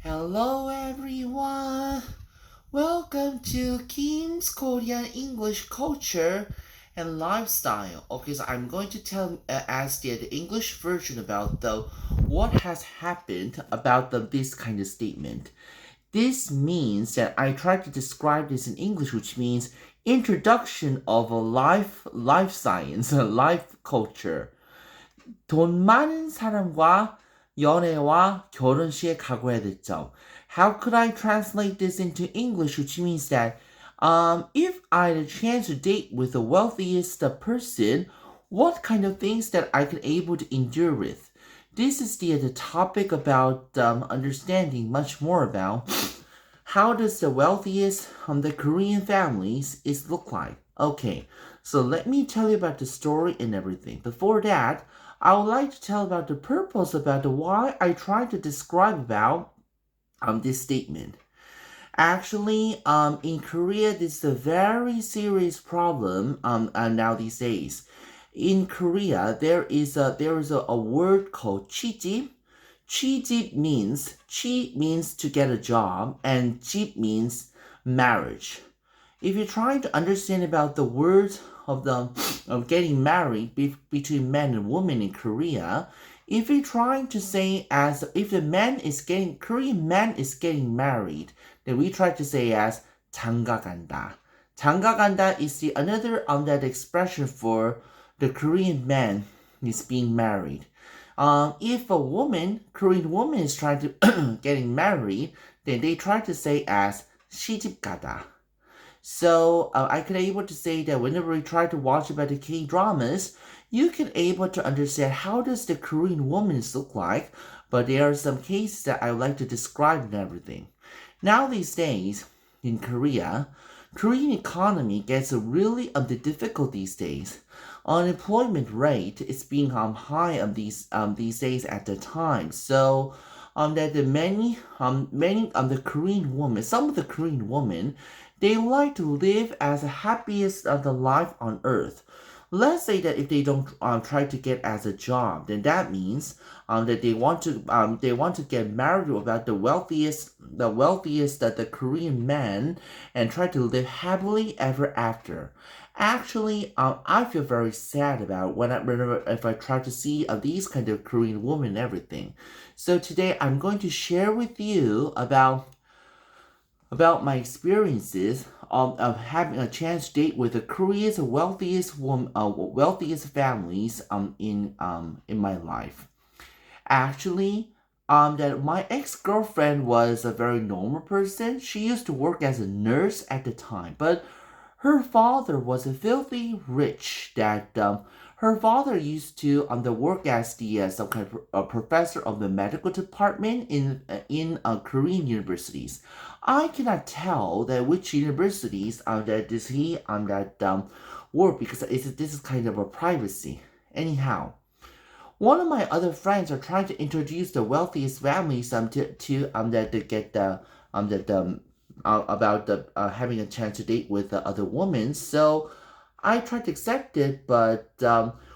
Hello everyone. Welcome to Kim's Korean English Culture and Lifestyle. Okay, so I'm going to ask the English version about the what has happened about this kind of statement. This means that I try to describe this in English, which means introduction of a life science, a life culture. 돈 많은 사람과 연애와 결혼식에 가고야 됐죠. How could I translate this into English, which means that if I had a chance to date with the wealthiest person, what kind of things that I could able to endure with? This is the topic about understanding much more about how does the wealthiest the Korean families is look like. Okay, so let me tell you about the story and everything. Before that, I would like to tell about the purpose about the why I try to describe about this statement. Actually, in Korea, this is a very serious problem now these days. In Korea, there is a word called 취직. 취직 means chi means to get a job and 집 means marriage. If you're trying to understand about the words of getting married between men and women in Korea, if you're trying to say as if the man is getting Korean man is getting married, then we try to say as 장가간다. 장가간다 is the another that expression for the Korean man is being married. If a Korean woman is trying to getting married, then they try to say as 시집가다. So I could able to say that whenever we try to watch about the K dramas, you can able to understand how does the Korean woman look like. But there are some cases that I would like to describe and everything. Now these days in Korea, Korean economy gets really the difficult these days. Unemployment rate is being high these days at the time. So that the many the Korean women, some of the Korean women, they like to live as the happiest of the life on earth. Let's say that if they don't try to get as a job, then that means that they want to get married about the wealthiest that the Korean man and try to live happily ever after. Actually, I feel very sad about whenever if I try to see these kind of Korean women and everything. So today I'm going to share with you about my experiences of having a chance to date with the Korea's wealthiest families in my life. Actually, that my ex-girlfriend was a very normal person. She used to work as a nurse at the time, but her father was a filthy rich that her father used to work as the some kind of professor of the medical department in Korean universities. I cannot tell that which universities that does he that work because this is kind of a privacy. Anyhow, one of my other friends are trying to introduce the wealthiest families to that to get the about the having a chance to date with the other women. So I tried to accept it, but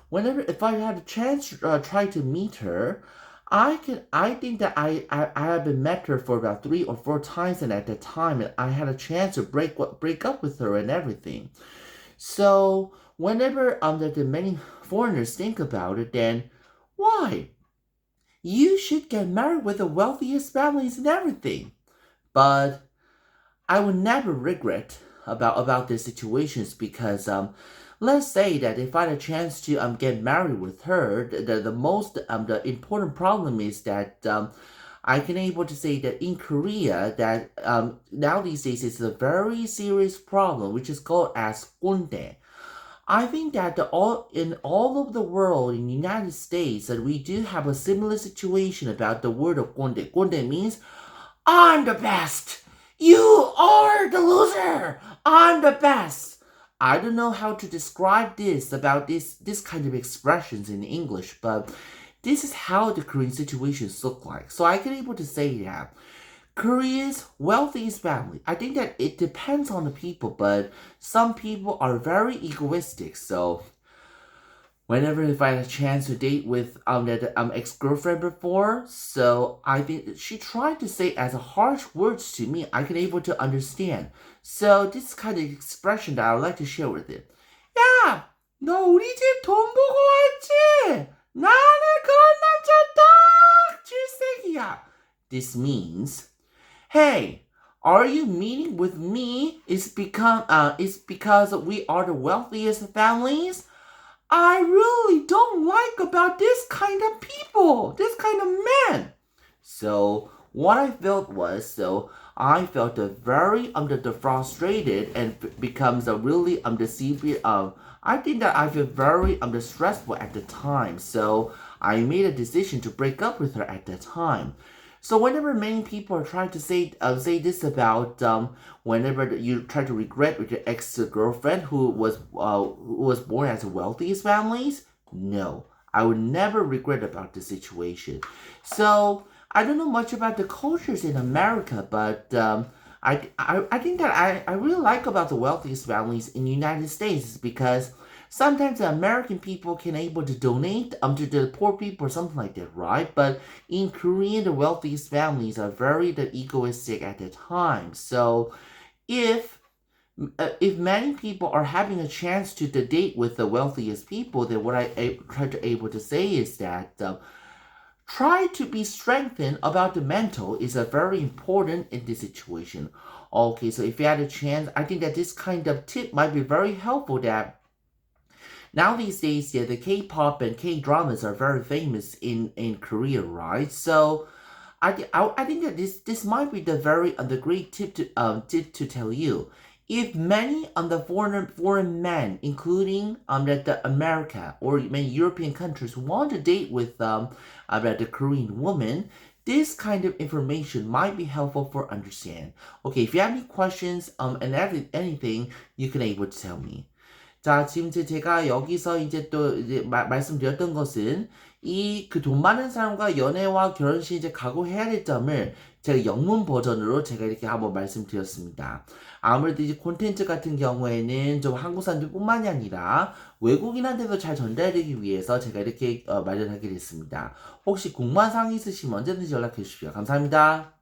whenever if I had a chance to try to meet her, I think that I have been met her for about 3 or 4 times, and at the time I had a chance to break up with her and everything. So whenever the many foreigners think about it, then why you should get married with the wealthiest families and everything, but I would never regret about these situations because let's say that if I had a chance to get married with her, the most the important problem is that I can able to say that in Korea that now these days it's a very serious problem which is called as 꼰대. I think that in all of the world in the United States that we do have a similar situation about the word of 꼰대. 꼰대 means I'm the best. You are the loser. I'm the best. I don't know how to describe this about this kind of expressions in English, but this is how the Korean situations look like. So I can able to say that Korea's wealthiest family. I think that it depends on the people, but some people are very egoistic. So whenever if I had a chance to date with that ex-girlfriend before, so I think she tried to say as harsh words to me, I can able to understand. So this kind of expression that I would like to share with you. 야, 너 우리 집 돈 보고 왔지? 나는 그런 남자 딱 질색이야. This means, hey, are you meeting with me? It's because we are the wealthiest families? I really don't like about this kind of people, this kind of men. So what I felt was, I felt very the frustrated and becomes a really the severe I think that I feel very the stressful at the time. So I made a decision to break up with her at that time. So whenever many people are trying to say this about whenever you try to regret with your ex girlfriend who was born as the wealthiest families, no, I would never regret about the situation. So I don't know much about the cultures in America, but I think that I really like about the wealthiest families in the United States is because sometimes the American people can able to donate to the poor people or something like that, right? But in Korea, the wealthiest families are very egoistic at the time. So if if many people are having a chance to date with the wealthiest people, then what I try to able to say is that try to be strengthened about the mental is a very important in this situation. Okay, so if you had a chance, I think that this kind of tip might be very helpful that now these days, yeah, the K-pop and K-dramas are very famous in Korea, right? So I think that this might be the great tip to tell you. If many the foreign men, including that the America or many European countries, want to date with about the Korean woman, this kind of information might be helpful for understand. Okay, if you have any questions anything, you can able to tell me. 자, 지금 제가 여기서 이제 또 이제 말씀드렸던 것은 이 그 돈 많은 사람과 연애와 결혼식 이제 각오해야 될 점을 제가 영문 버전으로 제가 이렇게 한번 말씀드렸습니다. 아무래도 이제 콘텐츠 같은 경우에는 좀 한국 사람들뿐만이 아니라 외국인한테도 잘 전달되기 위해서 제가 이렇게 마련하게 됐습니다. 혹시 궁금한 사항 있으시면 언제든지 연락해 주십시오. 감사합니다.